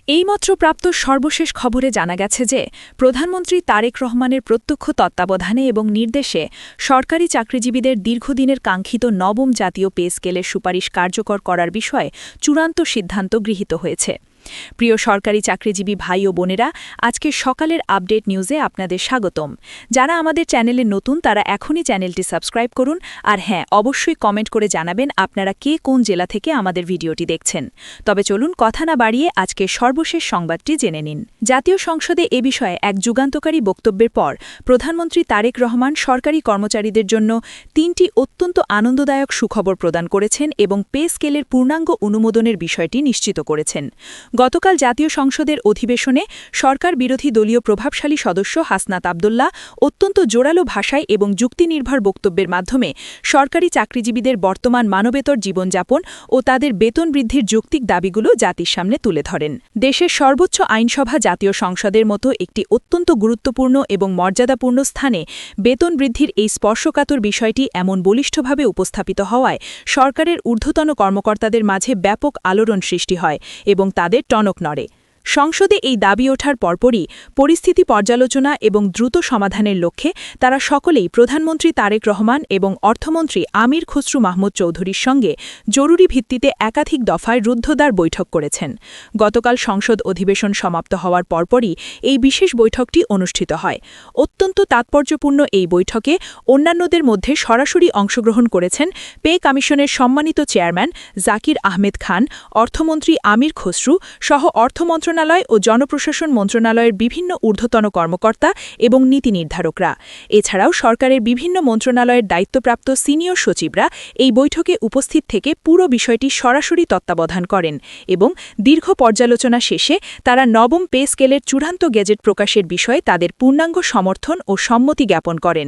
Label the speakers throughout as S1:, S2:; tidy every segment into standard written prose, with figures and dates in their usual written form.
S1: এইমাত্র প্রাপ্ত সর্বশেষ খবরে জানা গেছে যে প্রধানমন্ত্রী তারেক রহমানের প্রত্যক্ষ তত্ত্বাবধানে এবং নির্দেশে সরকারি চাকরিজীবীদের দীর্ঘদিনের কাঙ্ক্ষিত নবম জাতীয় পে স্কেলের সুপারিশ কার্যকর করার বিষয়ে চূড়ান্ত সিদ্ধান্ত গৃহীত হয়েছে। প্রিয় সরকারি চাকরিজীবী ভাই ও বোনেরা, আজকে সকালের আপডেট নিউজে আপনাদের স্বাগতম। যারা আমাদের চ্যানেলে নতুন তারা এখনই চ্যানেলটি সাবস্ক্রাইব করুন, আর হ্যাঁ, অবশ্যই কমেন্ট করে জানাবেন আপনারা কে কোন জেলা থেকে আমাদের ভিডিওটি দেখছেন। তবে চলুন কথা না বাড়িয়ে আজকে সর্বশেষ সংবাদটি জেনে নিন। জাতীয় সংসদে এ বিষয়ে এক যুগান্তকারী বক্তব্যের পর প্রধানমন্ত্রী তারেক রহমান সরকারি কর্মচারীদের জন্য ৩টি অত্যন্ত আনন্দদায়ক সুখবর প্রদান করেছেন এবং পে স্কেলের পূর্ণাঙ্গ অনুমোদনের বিষয়টি নিশ্চিত করেছেন। গতকাল জাতীয় সংসদের অধিবেশনে সরকার বিরোধী দলীয় প্রভাবশালী সদস্য হাসনাত আবদুল্লাহ অত্যন্ত জোরালো ভাষায় এবং যুক্তিনির্ভর বক্তব্যের মাধ্যমে সরকারি চাকরিজীবীদের বর্তমান মানবেতর জীবনযাপন ও তাদের বেতন বৃদ্ধির যৌক্তিক দাবিগুলো জাতির সামনে তুলে ধরেন। দেশের সর্বোচ্চ আইনসভা জাতীয় সংসদের মতো একটি অত্যন্ত গুরুত্বপূর্ণ এবং মর্যাদাপূর্ণ স্থানে বেতন বৃদ্ধির এই স্পর্শকাতর বিষয়টি এমন বলিষ্ঠভাবে উপস্থাপিত হওয়ায় সরকারের ঊর্ধ্বতন কর্মকর্তাদের মাঝে ব্যাপক আলোড়ন সৃষ্টি হয় এবং তাদের টনক নড়ে। সংসদে এই দাবি ওঠার পরপরই পরিস্থিতি পর্যালোচনা এবং দ্রুত সমাধানের লক্ষ্যে তারা সকলেই প্রধানমন্ত্রী তারেক রহমান এবং অর্থমন্ত্রী আমির খসরু মাহমুদ চৌধুরীর সঙ্গে জরুরি ভিত্তিতে একাধিক দফায় রুদ্ধদ্বার বৈঠক করেছেন। গতকাল সংসদ অধিবেশন সমাপ্ত হওয়ার পরপরই এই বিশেষ বৈঠকটি অনুষ্ঠিত হয়। অত্যন্ত তাৎপর্যপূর্ণ এই বৈঠকে অন্যান্যদের মধ্যে সরাসরি অংশগ্রহণ করেছেন পে কমিশনের সম্মানিত চেয়ারম্যান জাকির আহমেদ খান, অর্থমন্ত্রী আমির খসরু সহ অর্থমন্ত্রণালয় ও জনপ্রশাসন মন্ত্রণালয়ের বিভিন্ন ঊর্ধ্বতন কর্মকর্তা এবং নীতি নির্ধারকরা। এছাড়াও সরকারের বিভিন্ন মন্ত্রণালয়ের দায়িত্বপ্রাপ্ত সিনিয়র সচিবরা এই বৈঠকে উপস্থিত থেকে পুরো বিষয়টি সরাসরি তত্ত্বাবধান করেন এবং দীর্ঘ পর্যালোচনা শেষে তারা নবম পে স্কেলের চূড়ান্ত গেজেট প্রকাশের বিষয়ে তাদের পূর্ণাঙ্গ সমর্থন ও সম্মতি জ্ঞাপন করেন।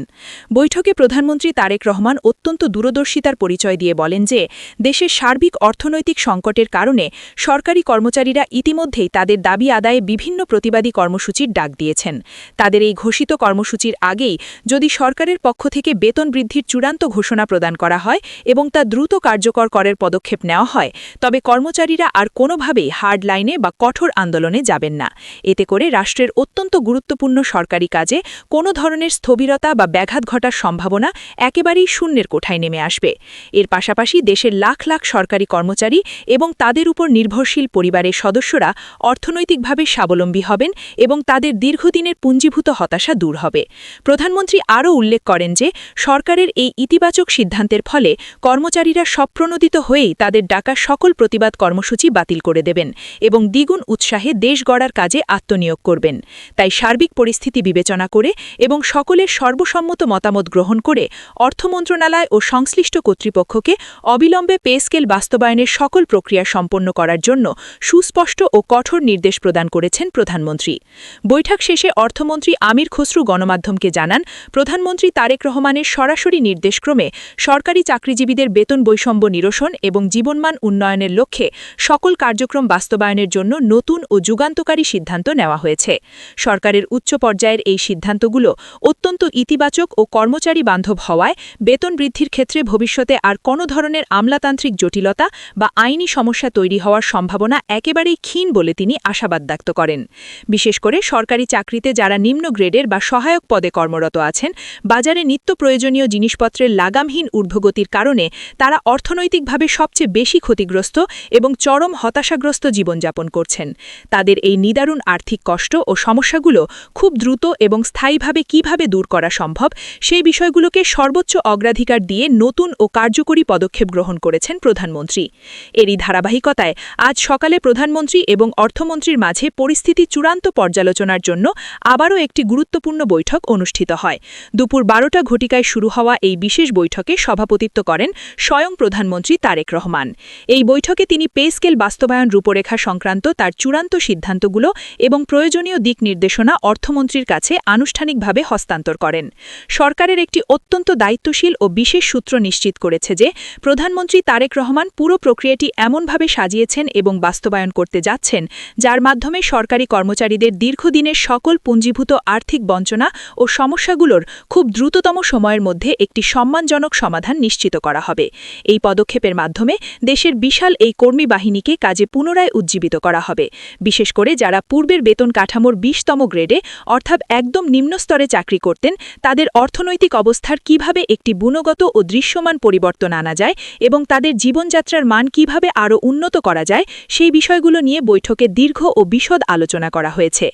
S1: বৈঠকে প্রধানমন্ত্রী তারেক রহমান অত্যন্ত দূরদর্শিতার পরিচয় দিয়ে বলেন যে দেশের সার্বিক অর্থনৈতিক সংকটের কারণে সরকারি কর্মচারীরা ইতিমধ্যেই তাদের দাবি আদায়ে বিভিন্ন প্রতিবাদী কর্মসূচির ডাক দিয়েছেন। তাদের এই ঘোষিত কর্মসূচির আগেই যদি সরকারের পক্ষ থেকে বেতন বৃদ্ধির চূড়ান্ত ঘোষণা প্রদান করা হয় এবং তা দ্রুত কার্যকর করার পদক্ষেপ নেওয়া হয়, তবে কর্মচারীরা আর কোনোভাবেই হার্ড লাইনে বা কঠোর আন্দোলনে যাবেন না। এতে করে রাষ্ট্রের অত্যন্ত গুরুত্বপূর্ণ সরকারি কাজে কোনো ধরনের স্থবিরতা বা ব্যাঘাত ঘটার সম্ভাবনা একেবারেই শূন্যের কোঠায় নেমে আসবে। এর পাশাপাশি দেশের লাখ লাখ সরকারি কর্মচারী এবং তাদের উপর নির্ভরশীল পরিবারের সদস্যরা অর্থনৈতিকভাবে স্বাবলম্বী হবেন এবং তাদের দীর্ঘদিনের পুঞ্জীভূত হতাশা দূর হবে। প্রধানমন্ত্রী আরও উল্লেখ করেন যে সরকারের এই ইতিবাচক সিদ্ধান্তের ফলে কর্মচারীরা স্বপ্রণোদিত হয়েই তাদের ডাকা সকল প্রতিবাদ কর্মসূচি বাতিল করে দেবেন এবং দ্বিগুণ উৎসাহে দেশ গড়ার কাজে আত্মনিয়োগ করবেন। তাই সার্বিক পরিস্থিতি বিবেচনা করে এবং সকলের সর্বসম্মত মতামত গ্রহণ করে অর্থ মন্ত্রণালয় ও সংশ্লিষ্ট কর্তৃপক্ষকে অবিলম্বে পে স্কেল বাস্তবায়নের সকল প্রক্রিয়া সম্পন্ন করার জন্য সুস্পষ্ট ও কঠোর নির্দেশ প্রদান করেছেন প্রধানমন্ত্রী। বৈঠক শেষে অর্থমন্ত্রী আমির খসরু গণমাধ্যমকে জানান, প্রধানমন্ত্রী তারেক রহমানের সরাসরি নির্দেশক্রমে সরকারি চাকরিজীবীদের বেতন বৈষম্য নিরসন এবং জীবনমান উন্নয়নের লক্ষ্যে সকল কার্যক্রম বাস্তবায়নের জন্য নতুন ও যুগান্তকারী সিদ্ধান্ত নেওয়া হয়েছে। সরকারের উচ্চ পর্যায়ের এই সিদ্ধান্তগুলো অত্যন্ত ইতিবাচক ও কর্মচারী বান্ধব হওয়ায় বেতন বৃদ্ধির ক্ষেত্রে ভবিষ্যতে আর কোনো ধরনের আমলাতান্ত্রিক জটিলতা বা আইনি সমস্যা তৈরি হওয়ার সম্ভাবনা একেবারেই ক্ষীণ বলে তিনি আশাবাদ ব্যক্ত করেন। বিশেষ করে সরকারি চাকরিতে যারা নিম্ন গ্রেডের বা সহায়ক পদে কর্মরত আছেন, বাজারে নিত্য প্রয়োজনীয় জিনিসপত্রের লাগামহীন ঊর্ধ্বগতির কারণে তারা অর্থনৈতিকভাবে সবচেয়ে বেশি ক্ষতিগ্রস্ত এবং চরম হতাশাগ্রস্ত জীবনযাপন করছেন। তাদের এই নিদারুণ আর্থিক কষ্ট ও সমস্যাগুলো খুব দ্রুত এবং স্থায়ীভাবে কিভাবে দূর করা সম্ভব সেই বিষয়গুলোকে সর্বোচ্চ অগ্রাধিকার দিয়ে নতুন ও কার্যকরী পদক্ষেপ গ্রহণ করেছেন প্রধানমন্ত্রী। এরই ধারাবাহিকতায় আজ সকালে প্রধানমন্ত্রী এবং অর্থমন্ত্রীর মাঝে পরিস্থিতি চূড়ান্ত পর্যালোচনার জন্য আবারও একটি গুরুত্বপূর্ণ বৈঠক অনুষ্ঠিত হয়। দুপুর 12টা ঘটিকায় শুরু হওয়া এই বিশেষ বৈঠকে সভাপতিত্ব করেন স্বয়ং প্রধানমন্ত্রী তারেক রহমান। এই বৈঠকে তিনি পে স্কেল বাস্তবায়ন রূপরেখা সংক্রান্ত তার চূড়ান্ত সিদ্ধান্তগুলো এবং প্রয়োজনীয় দিক নির্দেশনা অর্থমন্ত্রীর কাছে আনুষ্ঠানিকভাবে হস্তান্তর করেন। সরকারের একটি অত্যন্ত দায়িত্বশীল ও বিশেষ সূত্র নিশ্চিত করেছে যে প্রধানমন্ত্রী তারেক রহমান পুরো প্রক্রিয়াটি এমনভাবে সাজিয়েছেন এবং বাস্তবায়ন করতে যাচ্ছেন যার মাধ্যমে সরকারি কর্মচারীদের দীর্ঘদিনের সকল পুঞ্জীভূত আর্থিক বঞ্চনা ও সমস্যাগুলোর খুব দ্রুততম সময়ের মধ্যে একটি সম্মানজনক সমাধান নিশ্চিত করা হবে। এই পদক্ষেপের মাধ্যমে দেশের বিশাল এই কর্মী বাহিনীকে কাজে পুনরায় উজ্জীবিত করা হবে, বিশেষ করে যারা পূর্বের বেতন কাঠামোর 20তম গ্রেডে অর্থাৎ একদম নিম্নস্তরে চাকরি করতেন, তাদের অর্থনৈতিক অবস্থার কিভাবে একটি গুণগত ও দৃশ্যমান পরিবর্তন আনা যায় এবং তাদের জীবনযাত্রার মান কিভাবে আরও উন্নত করা যায় সেই বিষয়গুলো নিয়ে বৈঠকে দীর্ঘ ও বিশদ আলোচনা করা হয়েছে।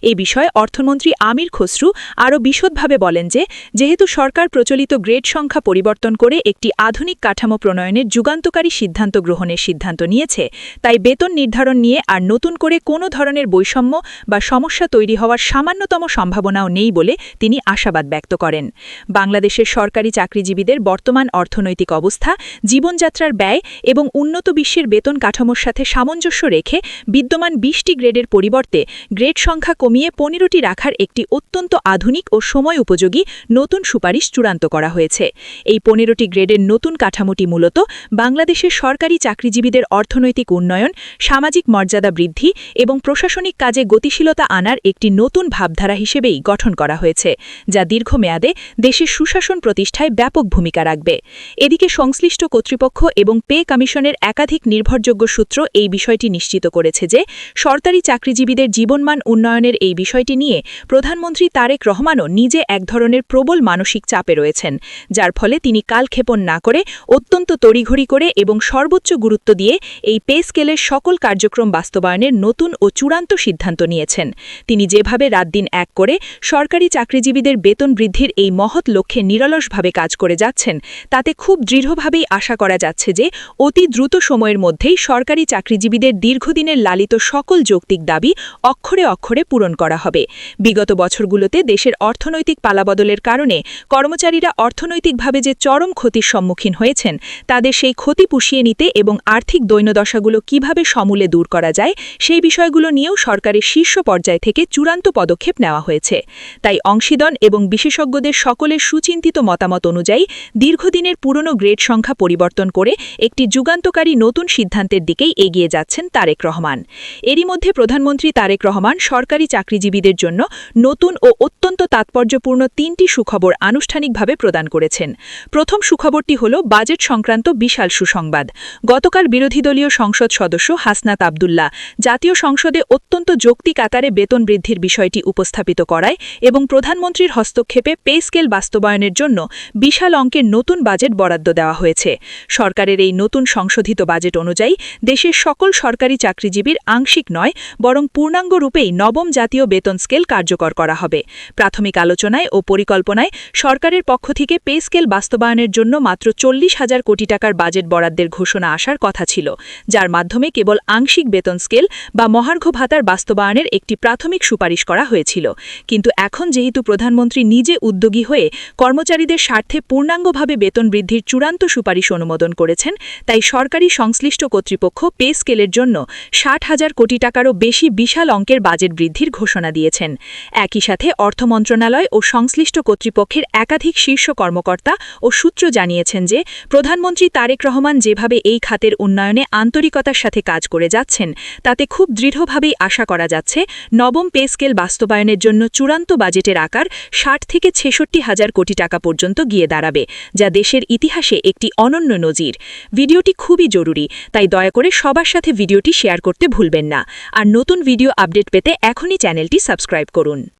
S1: এই বিষয়ে অর্থমন্ত্রী আমির খসরু আরও বিশদভাবে বলেন যে, যেহেতু সরকার প্রচলিত গ্রেড সংখ্যা পরিবর্তন করে একটি আধুনিক কাঠামো প্রণয়নের যুগান্তকারী সিদ্ধান্ত গ্রহণের সিদ্ধান্ত নিয়েছে, তাই বেতন নির্ধারণ নিয়ে আর নতুন করে কোনো ধরনের বৈষম্য বা সমস্যা তৈরি হওয়ার সামান্যতম সম্ভাবনাও নেই বলে তিনি আশাবাদ ব্যক্ত করেন। বাংলাদেশের সরকারি চাকরিজীবীদের বর্তমান অর্থনৈতিক অবস্থা, জীবনযাত্রার ব্যয় এবং উন্নত বিশ্বের বেতন কাঠামোর সাথে সামঞ্জস্য রেখে বিদ্যমান 20টি গ্রেডের পরিবর্তে গ্রেড সংখ্যা কমিয়ে 15টি রাখার একটি অত্যন্ত আধুনিক ও সময় উপযোগী নতুন সুপারিশ চূড়ান্ত করা হয়েছে। এই 15টি গ্রেডের নতুন কাঠামোটি মূলত বাংলাদেশের সরকারি চাকরিজীবীদের অর্থনৈতিক উন্নয়ন, সামাজিক মর্যাদা বৃদ্ধি এবং প্রশাসনিক কাজে গতিশীলতা আনার একটি নতুন ভাবধারা হিসেবেই গঠন করা হয়েছে, যা দীর্ঘমেয়াদে দেশের সুশাসন প্রতিষ্ঠায় ব্যাপক ভূমিকা রাখবে। এদিকে সংশ্লিষ্ট কর্তৃপক্ষ এবং পে কমিশনের একাধিক নির্ভরযোগ্য সূত্র এই বিষয়টি নিশ্চিত করেছে যে, সরকারি চাকরিজীবীদের জীবনমান উন্নয়নের এই বিষয়টি নিয়ে প্রধানমন্ত্রী তারেক রহমানও নিজে এক ধরনের প্রবল মানসিক চাপে রয়েছেন, যার ফলে তিনি কালক্ষেপণ না করে অত্যন্ত তড়িঘড়ি করে এবং সর্বোচ্চ গুরুত্ব দিয়ে এই পে স্কেলের সকল কার্যক্রম বাস্তবায়নের নতুন ও চূড়ান্ত সিদ্ধান্ত নিয়েছেন। তিনি যেভাবে রাতদিন এক করে সরকারি চাকরিজীবীদের বেতন বৃদ্ধির এই মহৎ লক্ষ্যে নিরলসভাবে কাজ করে যাচ্ছেন, তাতে খুব দৃঢ়ভাবেই আশা করা যাচ্ছে যে অতি দ্রুত সময়ের মধ্যেই সরকারি চাকরিজীবীদের দীর্ঘদিনের লালিত সকল যৌক্তিক দাবি অক্ষরে অক্ষরে পূরণ করা হবে। বিগত বছরগুলোতে দেশের অর্থনৈতিক পালাবদলের কারণে কর্মচারীরা অর্থনৈতিকভাবে যে চরম ক্ষতির সম্মুখীন হয়েছেন, তাদের সেই ক্ষতি পুষিয়ে নিতে এবং আর্থিক দৈন্যদশাগুলো কিভাবে সমূলে দূর করা যায় সেই বিষয়গুলো নিয়েও সরকারের শীর্ষ পর্যায় থেকে চূড়ান্ত পদক্ষেপ নেওয়া হয়েছে। তাই অংশীদার এবং বিশেষজ্ঞদের সকলের সুচিন্তিত মতামত অনুযায়ী দীর্ঘদিনের পুরনো গ্রেড সংখ্যা পরিবর্তন করে একটি যুগান্তকারী নতুন সিদ্ধান্তের দিকেই এগিয়ে যাচ্ছেন তারেক রহমান। এরই মধ্যে প্রধানমন্ত্রী তারেক রহমান সরকারি চাকরিজীবীদের জন্য নতুন ও অত্যন্ত তাৎপর্যপূর্ণ 3টি সুখবর আনুষ্ঠানিকভাবে প্রদান করেছেন। প্রথম সুখবরটি হল বাজেট সংক্রান্ত বিশাল সুসংবাদ। গতকাল বিরোধী দলীয় সংসদ সদস্য হাসনাত আব্দুল্লাহ জাতীয় সংসদে অত্যন্ত যৌক্তিক আকারে বেতন বৃদ্ধির বিষয়টি উপস্থাপিত করায় এবং প্রধানমন্ত্রীর হস্তক্ষেপে পে স্কেল বাস্তবায়নের জন্য বিশাল অঙ্কের নতুন বাজেট বরাদ্দ দেওয়া হয়েছে। সরকারের এই নতুন সংশোধিত বাজেট অনুযায়ী দেশের সকল সরকারি চাকরিজীবীর আংশিক নয় বরং পূর্ণাঙ্গ রূপেই নবম জাতীয় বেতন স্কেল কার্যকর করা হবে। প্রাথমিক আলোচনায় ও পরিকল্পনায় সরকারের পক্ষ থেকে পে স্কেল বাস্তবায়নের জন্য মাত্র 40,000 কোটি টাকার বাজেট বরাদ্দের ঘোষণা আসার কথা ছিল, যার মাধ্যমে কেবল আংশিক বেতন স্কেল বা মহার্ঘ ভাতার বাস্তবায়নের একটি প্রাথমিক সুপারিশ করা হয়েছিল। কিন্তু এখন যেহেতু প্রধানমন্ত্রী নিজে উদ্যোগী হয়ে কর্মচারীদের স্বার্থে পূর্ণাঙ্গভাবে বেতন বৃদ্ধির চূড়ান্ত সুপারিশ অনুমোদন করেছেন, তাই সরকারি সংশ্লিষ্ট কর্তৃপক্ষ পে স্কেলের জন্য 60,000 কোটি টাকারও বেশি বিশাল অঙ্কের বাজেট বৃদ্ধির ঘোষণা দিয়েছেন। একই সাথে অর্থ মন্ত্রণালয় ও সংশ্লিষ্ট কর্তৃপক্ষের একাধিক শীর্ষ কর্মকর্তা ও সূত্র জানিয়েছেন যে, প্রধানমন্ত্রী তারেক রহমান যেভাবে এই খাতের উন্নয়নে আন্তরিকতার সাথে কাজ করে যাচ্ছেন, তাতে খুব দৃঢ়ভাবেই আশা করা যাচ্ছে নবম পে স্কেল বাস্তবায়নের জন্য চূড়ান্ত বাজেটের আকার 60 থেকে 66,000 কোটি টাকা পর্যন্ত গিয়ে দাঁড়াবে, যা দেশের ইতিহাসে একটি অনন্য নজির। ভিডিওটি খুবই জরুরি, তাই দয়া করে সবার সাথে ভিডিওটি শেয়ার করতে ভুলবেন না। আর নতুন ভিডিও আপডেট পেতে এখনই চ্যানেলটি সাবস্ক্রাইব করুন।